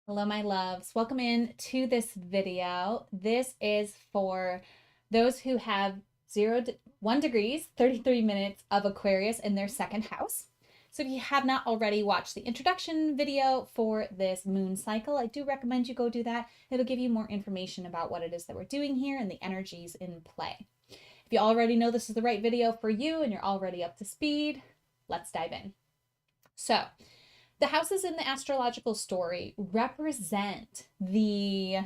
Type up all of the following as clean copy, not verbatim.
Hello, my loves. Welcome in to this video. This is for those who have 1 degrees, 33 minutes of Aquarius in their second house. So if you have not already watched the introduction video for this moon cycle, I do recommend you go do that. It'll give you more information about what it is that we're doing here and the energies in play. If you already know this is the right video for you and you're already up to speed, let's dive in. So, the houses in the astrological story represent the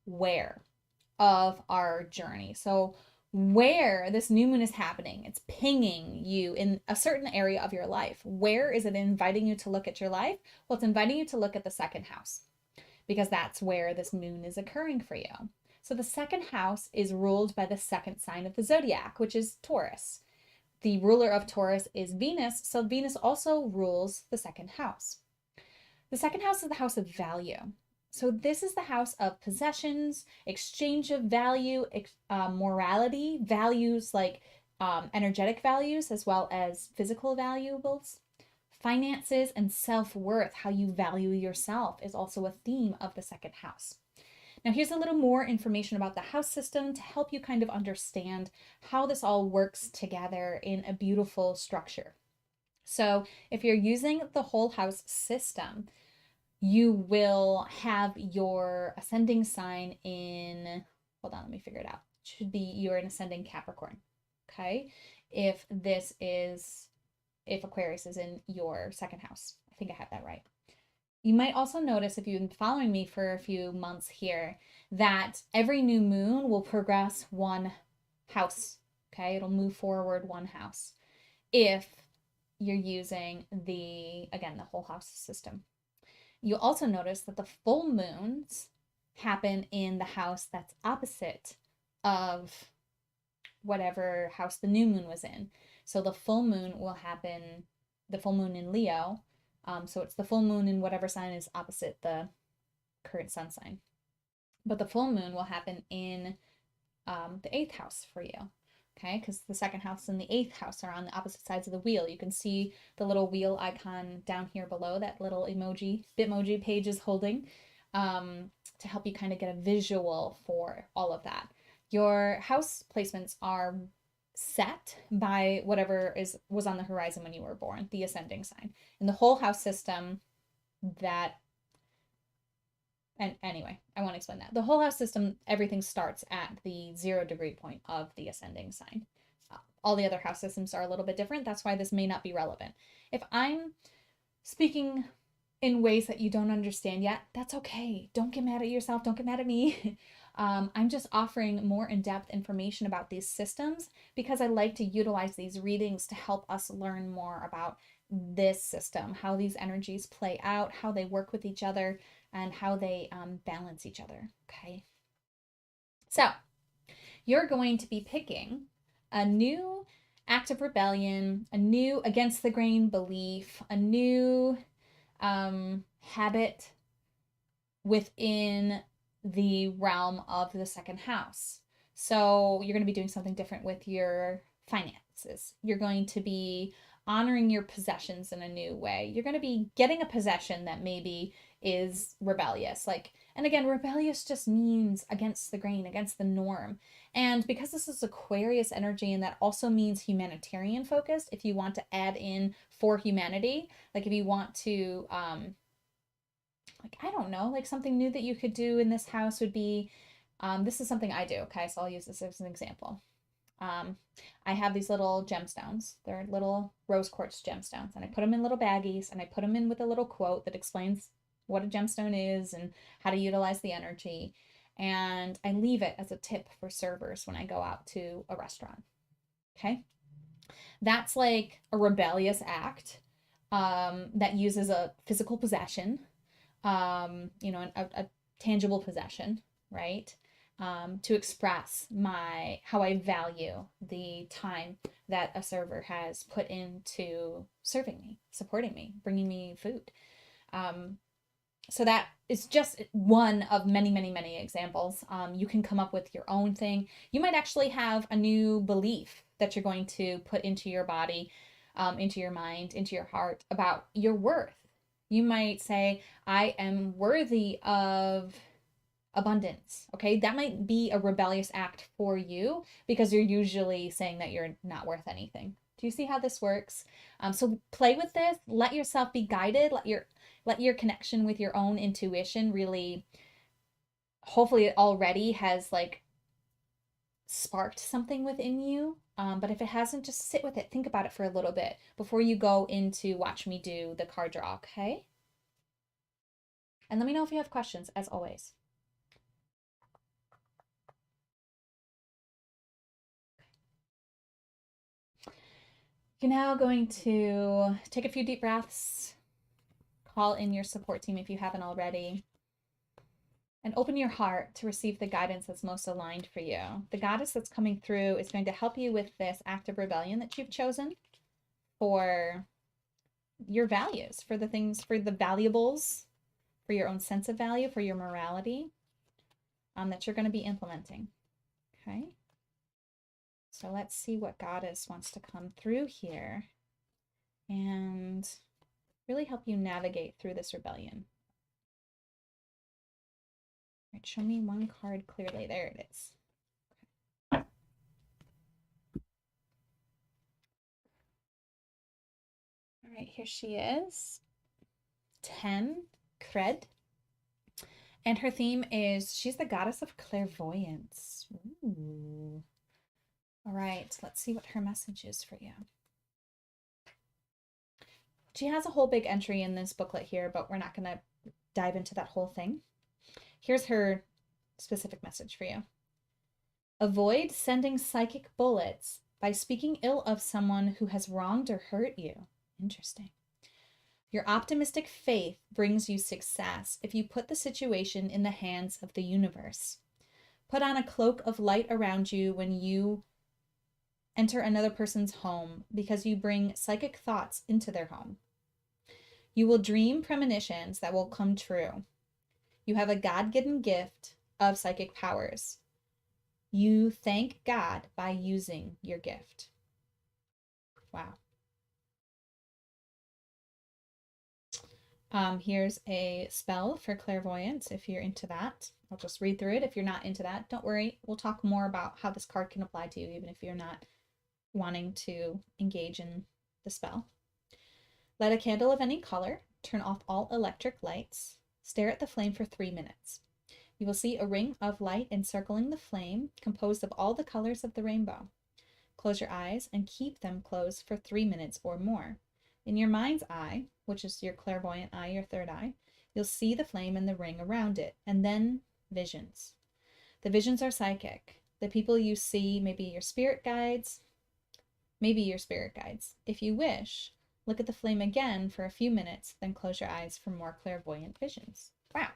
where of our journey. So, where this new moon is happening, it's pinging you in a certain area of your life. Where is it inviting you to look at your life? Well, it's inviting you to look at the second house because that's where this moon is occurring for you. So, the second house is ruled by the second sign of the zodiac, which is Taurus. The ruler of Taurus is Venus, so Venus also rules the second house. The second house is the house of value. So this is the house of possessions, exchange of value, morality, values like energetic values as well as physical valuables. Finances and self-worth, how you value yourself, is also a theme of the second house. Now, here's a little more information about the house system to help you kind of understand how this all works together in a beautiful structure. So, if you're using the whole house system, you will have your ascending sign in, hold on, let me figure it out. It should be you're an ascending Capricorn. Okay. If Aquarius is in your second house, I think I have that right. You might also notice, if you've been following me for a few months here, that every new moon will progress one house. Okay, it'll move forward one house if you're using the whole house system. You'll also notice that the full moons happen in the house that's opposite of whatever house the new moon was in. So the full moon will happen, the full moon in Leo. So it's the full moon in whatever sign is opposite the current sun sign. But the full moon will happen in the 8th house for you, okay? Because the second house and the 8th house are on the opposite sides of the wheel. You can see the little wheel icon down here below, that little Bitmoji page is holding, to help you kind of get a visual for all of that. Your house placements are set by whatever was on the horizon when you were born, the ascending sign. In the whole house system, and anyway, I won't explain that. The whole house system, everything starts at the 0-degree point of the ascending sign. All the other house systems are a little bit different. That's why this may not be relevant. If I'm speaking in ways that you don't understand yet, that's okay. Don't get mad at yourself. Don't get mad at me. I'm just offering more in-depth information about these systems because I like to utilize these readings to help us learn more about this system, how these energies play out, how they work with each other, and how they balance each other. Okay. So you're going to be picking a new act of rebellion, a new against the grain belief, a new habit within the realm of the second house. So you're going to be doing something different with your finances. You're going to be honoring your possessions in a new way. You're going to be getting a possession that maybe is rebellious. And again, rebellious just means against the grain, against the norm. And because this is Aquarius energy, and that also means humanitarian focused, if you want to add in for humanity, if you want to, I don't know, something new that you could do in this house would be, this is something I do, okay? So I'll use this as an example. I have these little gemstones. They're little rose quartz gemstones, and I put them in little baggies, and I put them in with a little quote that explains what a gemstone is and how to utilize the energy. And I leave it as a tip for servers when I go out to a restaurant. Okay. That's like a rebellious act that uses a physical possession, a tangible possession, right? To express how I value the time that a server has put into serving me, supporting me, bringing me food. So that is just one of many, many, many examples. You can come up with your own thing. You might actually have a new belief that you're going to put into your body, into your mind, into your heart about your worth. You might say, I am worthy of abundance. Okay, that might be a rebellious act for you because you're usually saying that you're not worth anything. Do you see how this works? So play with this. Let yourself be guided. Let your connection with your own intuition really, hopefully, it already has like sparked something within you. But if it hasn't, just sit with it. Think about it for a little bit before you go into watch me do the card draw. Okay. And let me know if you have questions, as always. You're now going to take a few deep breaths, call in your support team if you haven't already, and open your heart to receive the guidance that's most aligned for you. The goddess that's coming through is going to help you with this act of rebellion that you've chosen for your values, for the things, for the valuables, for your own sense of value, for your morality that you're going to be implementing. Okay. So let's see what goddess wants to come through here and really help you navigate through this rebellion. All right, show me one card clearly. There it is. Okay. All right, here she is. 10, Cred. And her theme is she's the goddess of clairvoyance. Ooh. All right, let's see what her message is for you. She has a whole big entry in this booklet here, but we're not going to dive into that whole thing. Here's her specific message for you. Avoid sending psychic bullets by speaking ill of someone who has wronged or hurt you. Interesting. Your optimistic faith brings you success if you put the situation in the hands of the universe. Put on a cloak of light around you when you enter another person's home because you bring psychic thoughts into their home. You will dream premonitions that will come true. You have a God-given gift of psychic powers. You thank God by using your gift. Wow. Here's a spell for clairvoyance if you're into that. I'll just read through it. If you're not into that, don't worry. We'll talk more about how this card can apply to you, even if you're not wanting to engage in the spell. Light a candle of any color. Turn off all electric lights. Stare at the flame for 3 minutes. You will see a ring of light encircling the flame, composed of all the colors of the rainbow. Close your eyes and keep them closed for 3 minutes or more. In your mind's eye, which is your clairvoyant eye, your third eye, you'll see the flame and the ring around it, and then visions. The visions are psychic. The people you see may be your spirit guides, If you wish, look at the flame again for a few minutes, then close your eyes for more clairvoyant visions. Wow.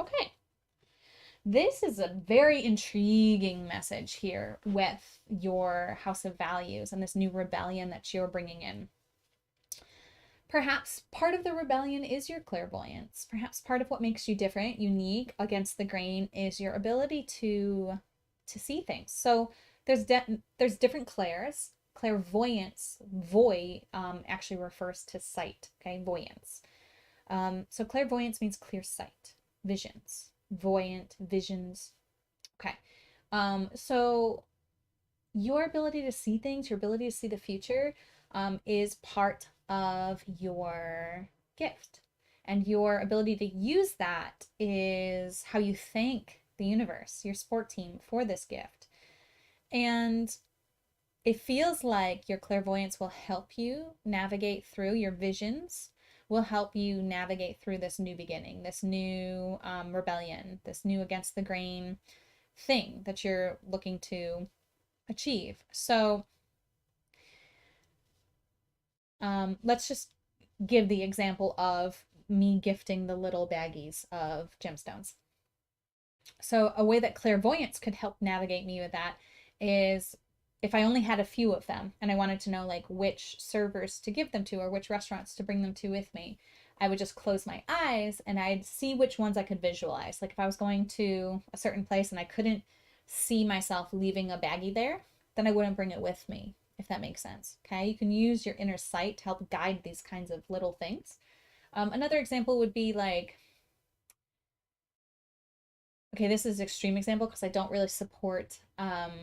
Okay. This is a very intriguing message here with your house of values and this new rebellion that you're bringing in. Perhaps part of the rebellion is your clairvoyance. Perhaps part of what makes you different, unique, against the grain is your ability to see things. So there's different clairs. Clairvoyance, actually refers to sight, okay? Voyance. So clairvoyance means clear sight, visions. Voyant, visions. Okay. So your ability to see things, your ability to see the future, is part of your gift. And your ability to use that is how you thank the universe, your sport team, for this gift. And it feels like your clairvoyance will help you navigate through your visions, will help you navigate through this new beginning, this new rebellion, this new against the grain thing that you're looking to achieve. So let's just give the example of me gifting the little baggies of gemstones. So a way that clairvoyance could help navigate me with that is if I only had a few of them and I wanted to know like which servers to give them to or which restaurants to bring them to with me, I would just close my eyes and I'd see which ones I could visualize. Like if I was going to a certain place and I couldn't see myself leaving a baggie there, then I wouldn't bring it with me, if that makes sense. Okay, you can use your inner sight to help guide these kinds of little things. Another example would be like, okay, this is an extreme example because I don't really support, I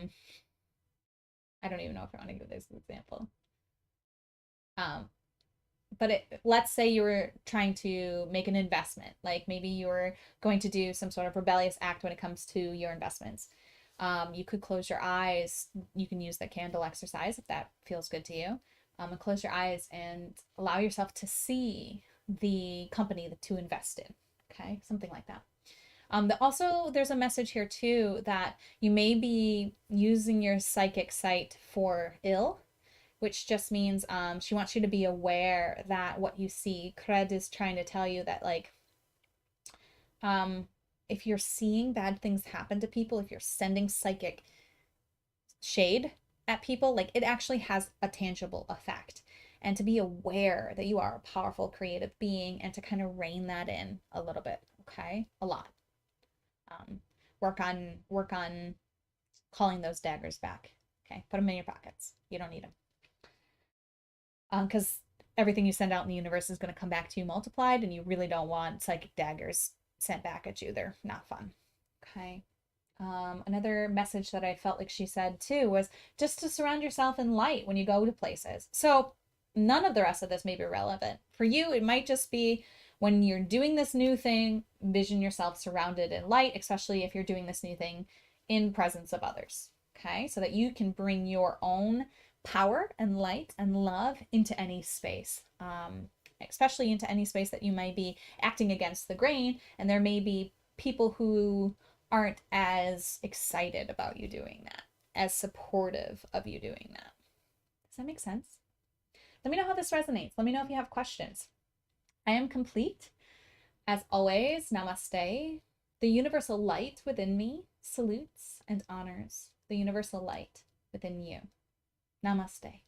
don't even know if I want to give this example. Um, but let's say you were trying to make an investment, like maybe you were going to do some sort of rebellious act when it comes to your investments. You could close your eyes. You can use the candle exercise if that feels good to you. And close your eyes and allow yourself to see the company to invest in. Okay, something like that. Also, there's a message here too that you may be using your psychic sight for ill, which just means she wants you to be aware that what you see, Cred is trying to tell you that like um, if you're seeing bad things happen to people, if you're sending psychic shade at people, like it actually has a tangible effect. And to be aware that you are a powerful creative being and to kind of rein that in a little bit, okay? A lot. Um, work on calling those daggers back. Okay, put them in your pockets. You don't need them. Because everything you send out in the universe is going to come back to you multiplied, and you really don't want psychic daggers sent back at you. They're not fun. Okay. Another message that I felt like she said too was just to surround yourself in light when you go to places. So none of the rest of this may be relevant. For you, it might just be when you're doing this new thing, envision yourself surrounded in light, especially if you're doing this new thing in presence of others. Okay, so that you can bring your own power and light and love into any space, especially into any space that you might be acting against the grain, and there may be people who aren't as excited about you doing that, as supportive of you doing that. Does that make sense? Let me know how this resonates. Let me know if you have questions. I am complete. As always, namaste. The universal light within me salutes and honors the universal light within you. Namaste.